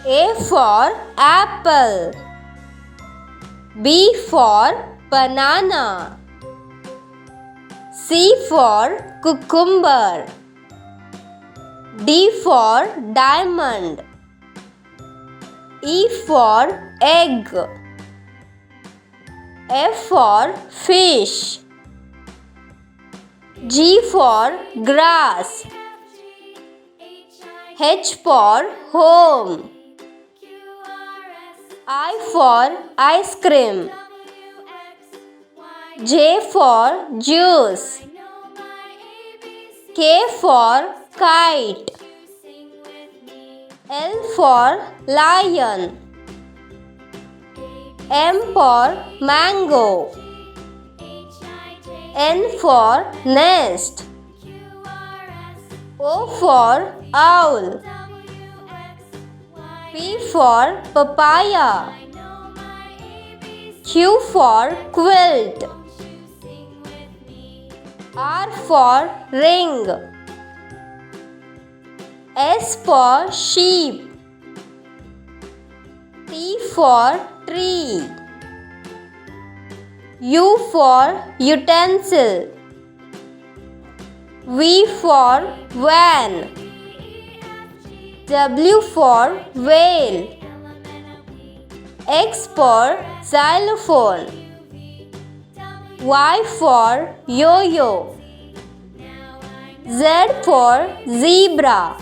A for apple. B for banana. C for cucumber. D for diamond. E for egg. F for fish. G for grass. H for home. I for ice cream. J for juice. K for kite. L for lion. M for mango. N for nest. O for owl. P for papaya. Q for quilt. R for ring. S for sheep. T for tree. U for utensil. V for van. W for whale. X for xylophone. Y for yo-yo. Z for zebra.